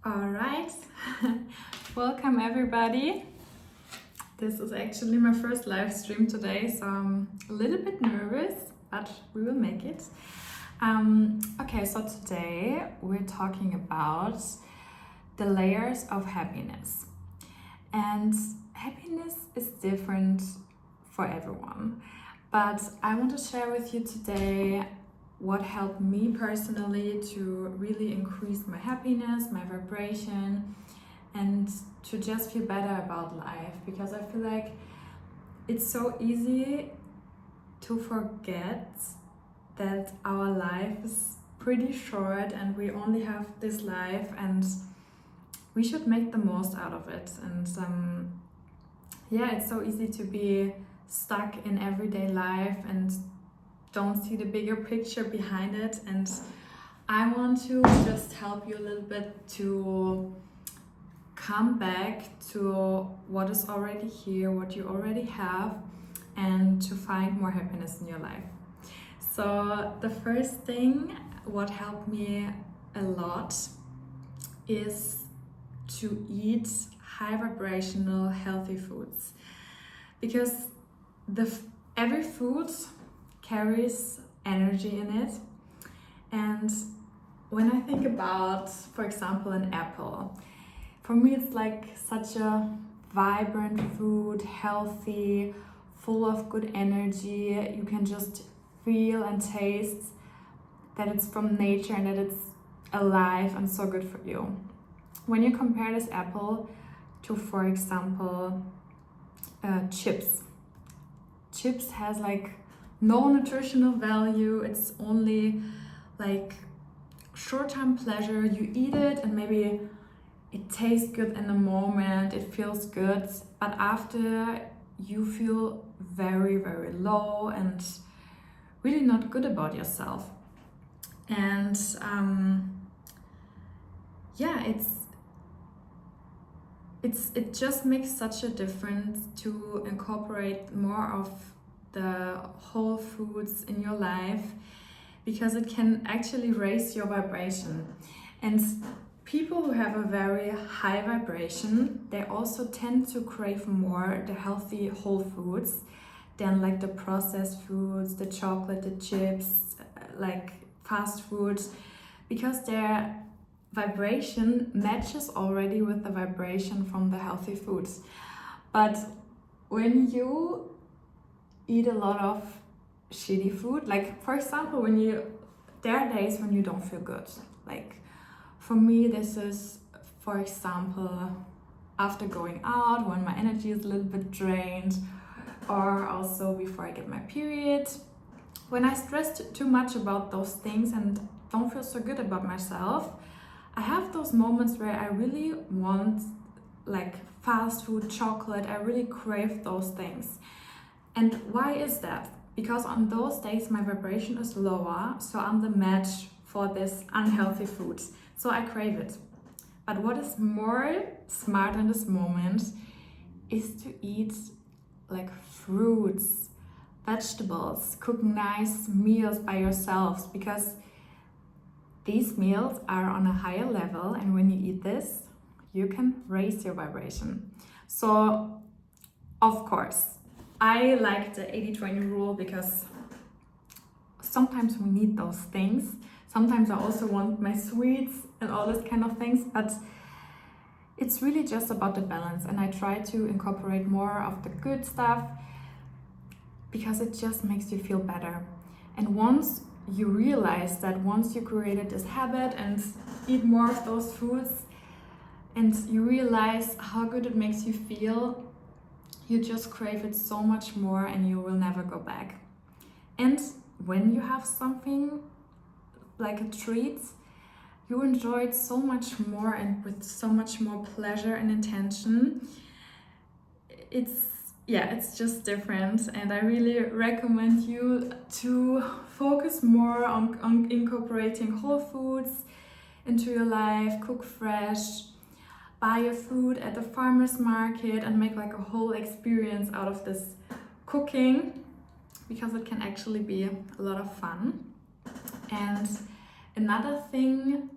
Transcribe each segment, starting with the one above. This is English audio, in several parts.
All right, welcome everybody. This is actually my first live stream today, so I'm a little bit nervous, but we will make it. Okay, so today we're talking about the layers of happiness. And happiness is different for everyone, but I want to share with you today what helped me personally to really increase my happiness, my vibration, and to just feel better about life, because I feel like it's so easy to forget that our life is pretty short and we only have this life and we should make the most out of it. And it's so easy to be stuck in everyday life and don't see the bigger picture behind it. And I want to just help you a little bit to come back to what is already here, what you already have, and to find more happiness in your life. So the first thing what helped me a lot is to eat high vibrational healthy foods, because every food carries energy in it. And when I think about, for example, an apple, for me it's like such a vibrant food, healthy, full of good energy. You can just feel and taste that it's from nature and that it's alive and so good for you. When you compare this apple to, for example, chips has like no nutritional value. It's only like short-term pleasure. You eat it and maybe it tastes good in the moment, it feels good, but after you feel very, very low and really not good about yourself. And it just makes such a difference to incorporate more of the whole foods in your life, because it can actually raise your vibration. And people who have a very high vibration, they also tend to crave more the healthy whole foods than like the processed foods, the chocolate, the chips, like fast foods, because their vibration matches already with the vibration from the healthy foods. But when you eat a lot of shitty food, like for example, there are days when you don't feel good. Like for me, this is, for example, after going out, when my energy is a little bit drained, or also before I get my period. When I stress too much about those things and don't feel so good about myself, I have those moments where I really want like fast food, chocolate. I really crave those things. And why is that? Because on those days my vibration is lower, so I'm the match for this unhealthy food. So I crave it. But what is more smart in this moment is to eat like fruits, vegetables, cook nice meals by yourselves, because these meals are on a higher level, and when you eat this, you can raise your vibration. So, of course, I like the 80-20 rule, because sometimes we need those things. Sometimes I also want my sweets and all this kind of things, but it's really just about the balance, and I try to incorporate more of the good stuff because it just makes you feel better. And once you realize that, once you created this habit and eat more of those foods, and you realize how good it makes you feel, you just crave it so much more and you will never go back. And when you have something like a treat, you enjoy it so much more and with so much more pleasure and intention. It's just different, and I really recommend you to focus more on incorporating whole foods into your life, cook fresh, buy your food at the farmer's market, and make like a whole experience out of this cooking, because it can actually be a lot of fun. And another thing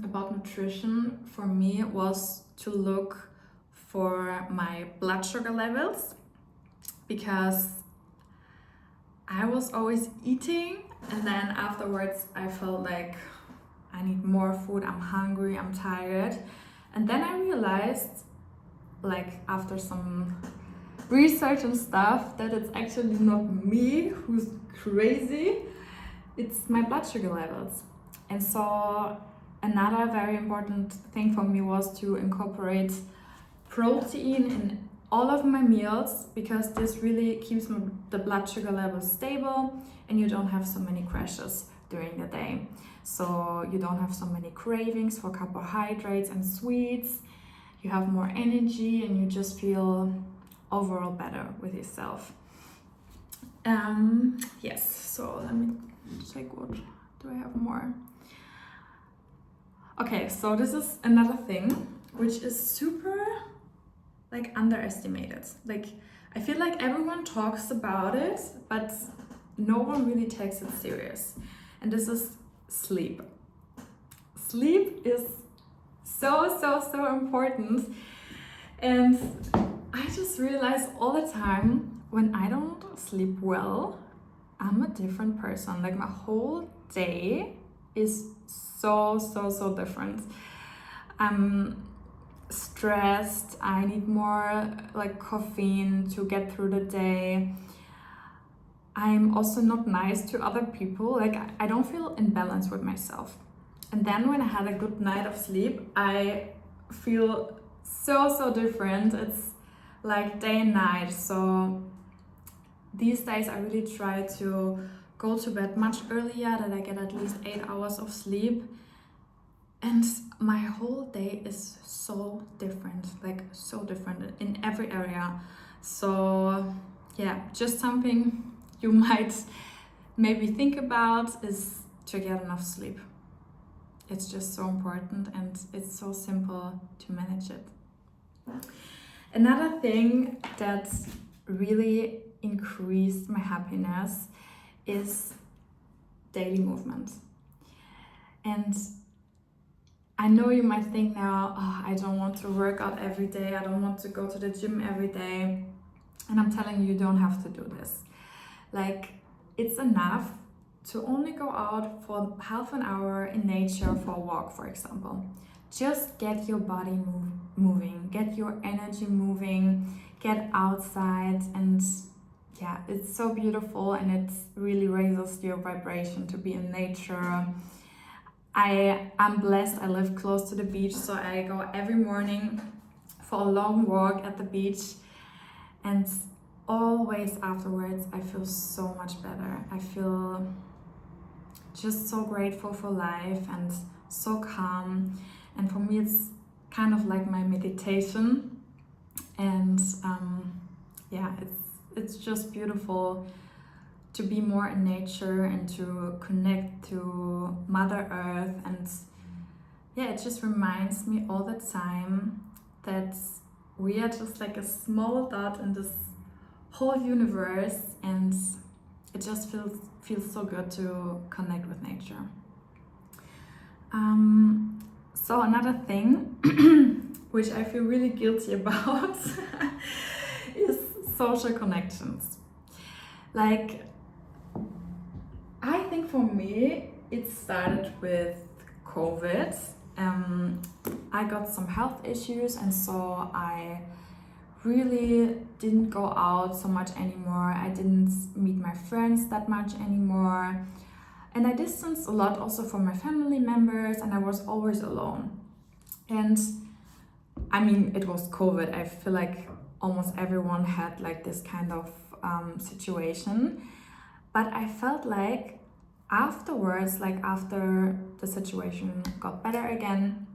about nutrition for me was to look for my blood sugar levels, because I was always eating and then afterwards I felt like I need more food, I'm hungry, I'm tired. And then I realized, like after some research and stuff, that it's actually not me who's crazy, it's my blood sugar levels. And so another very important thing for me was to incorporate protein in all of my meals, because this really keeps the blood sugar levels stable and you don't have so many crashes during the day. So you don't have so many cravings for carbohydrates and sweets, you have more energy and you just feel overall better with yourself. Yes, so let me check, what do I have more? Okay, so this is another thing which is super like underestimated. Like I feel like everyone talks about it, but no one really takes it serious. And this is sleep. Sleep is so important. And I just realize all the time when I don't sleep well, I'm a different person. Like my whole day is so different. I'm stressed, I need more like caffeine to get through the day. I'm also not nice to other people, like I don't feel in balance with myself. And then when I had a good night of sleep, I feel so different. It's like day and night. So these days I really try to go to bed much earlier, that I get at least 8 hours of sleep. And my whole day is so different, like so different in every area. So yeah, just something you might maybe think about is to get enough sleep. It's just so important and it's so simple to manage it. Another thing that really increased my happiness is daily movement. And I know you might think now, oh, I don't want to work out every day, I don't want to go to the gym every day. And I'm telling you, you don't have to do this. Like, it's enough to only go out for half an hour in nature for a walk, for example. Just get your body moving, get your energy moving, get outside, and yeah, it's so beautiful and it really raises your vibration to be in nature. I'm blessed, I live close to the beach, so I go every morning for a long walk at the beach, and always afterwards I feel so much better. I feel just so grateful for life and so calm, and for me it's kind of like my meditation. And yeah, it's just beautiful to be more in nature and to connect to Mother Earth. And yeah, it just reminds me all the time that we are just like a small dot in this whole universe, and it just feels so good to connect with nature. So another thing which I feel really guilty about is social connections. Like, I think for me it started with COVID. I got some health issues, and so I really didn't go out so much anymore. I didn't meet my friends that much anymore. And I distanced a lot also from my family members, and I was always alone. And I mean, it was COVID. I feel like almost everyone had like this kind of situation. But I felt like afterwards, like after the situation got better again,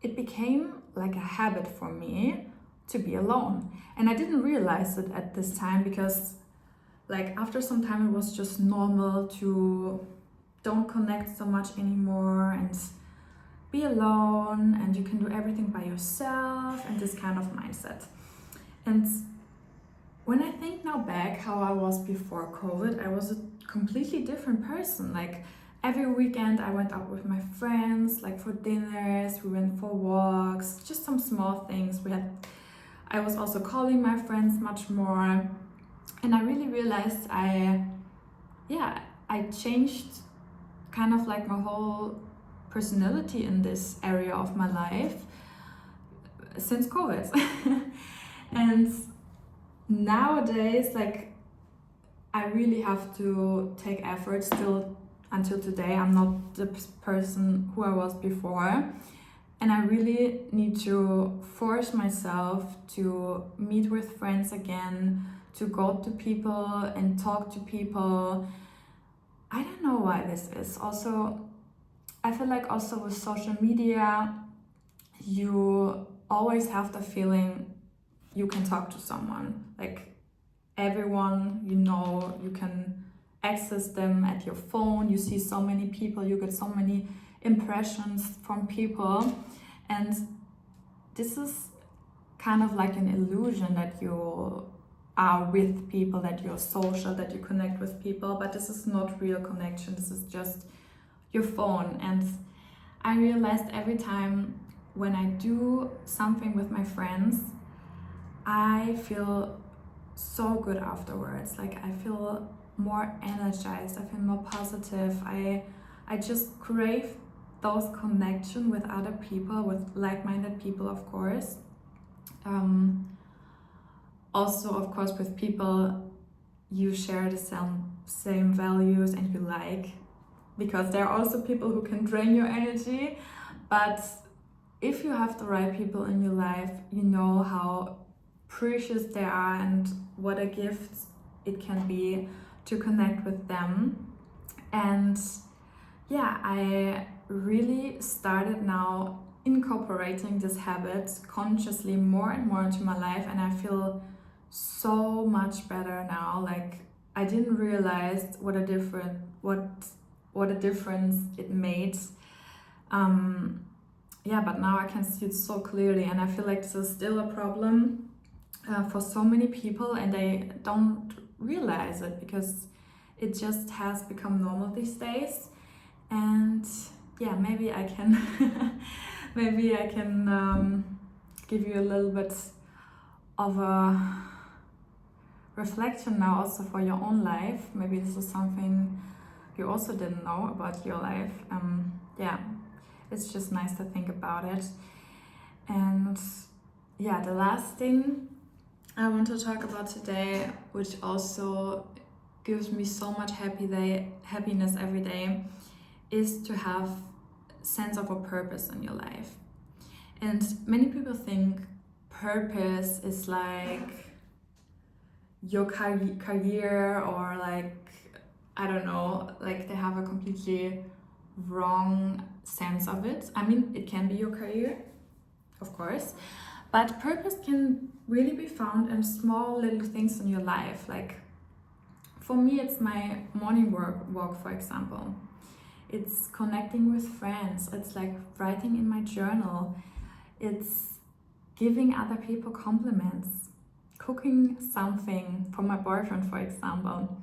it became like a habit for me to be alone. And I didn't realize it at this time, because like after some time it was just normal to don't connect so much anymore and be alone, and you can do everything by yourself, and this kind of mindset. And when I think now back how I was before COVID, I was a completely different person. Like, every weekend I went out with my friends, like for dinners, we went for walks, just some small things. I was also calling my friends much more, and I really realized I changed kind of like my whole personality in this area of my life since COVID. And nowadays, like, I really have to take effort still. Until today, I'm not the person who I was before, and I really need to force myself to meet with friends again, to go to people and talk to people. I don't know why this is. Also, I feel like also with social media, you always have the feeling you can talk to someone. Like, everyone, you can access them at your phone. You see so many people, you get so many impressions from people, and this is kind of like an illusion that you are with people, that you're social, that you connect with people, but this is not real connection. This is just your phone. And I realized every time when I do something with my friends, I feel so good afterwards. Like, I feel more energized, I feel more positive. I just crave those connection with other people, with like-minded people, of course. Also, of course, with people you share the same values and you like, because there are also people who can drain your energy. But if you have the right people in your life, you know how precious they are and what a gift it can be to connect with them. And yeah, I really started now incorporating this habit consciously more and more into my life, and I feel so much better now. Like, I didn't realize what a difference it made. But now I can see it so clearly, and I feel like this is still a problem for so many people, and they don't realize it because it just has become normal these days. And yeah, maybe I can give you a little bit of a reflection now also for your own life. Maybe this is something you also didn't know about your life. It's just nice to think about it. And yeah, the last thing I want to talk about today, which also gives me so much happiness every day, is to have sense of a purpose in your life. And many people think purpose is like your career, or like, I don't know, like they have a completely wrong sense of it. I mean, it can be your career, of course, but purpose can really be found in small little things in your life. Like, for me, it's my morning walk, for example. It's connecting with friends. It's like writing in my journal. It's giving other people compliments, cooking something for my boyfriend, for example.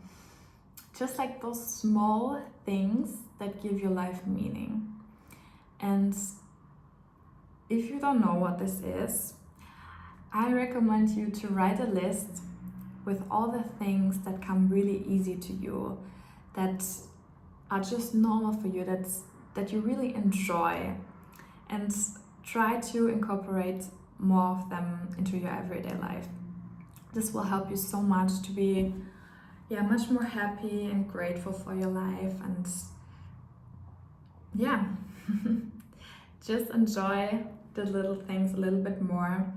Just like those small things that give your life meaning. And if you don't know what this is, I recommend you to write a list with all the things that come really easy to you, that are just normal for you, that you really enjoy, and try to incorporate more of them into your everyday life. This will help you so much to be much more happy and grateful for your life, and just enjoy the little things a little bit more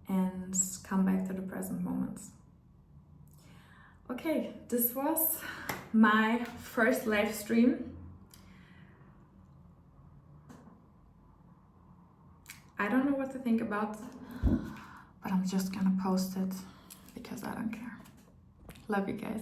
and come back to the present moments. Okay, this was my first live stream. I don't know what to think about, but I'm just gonna post it because I don't care. Love you guys.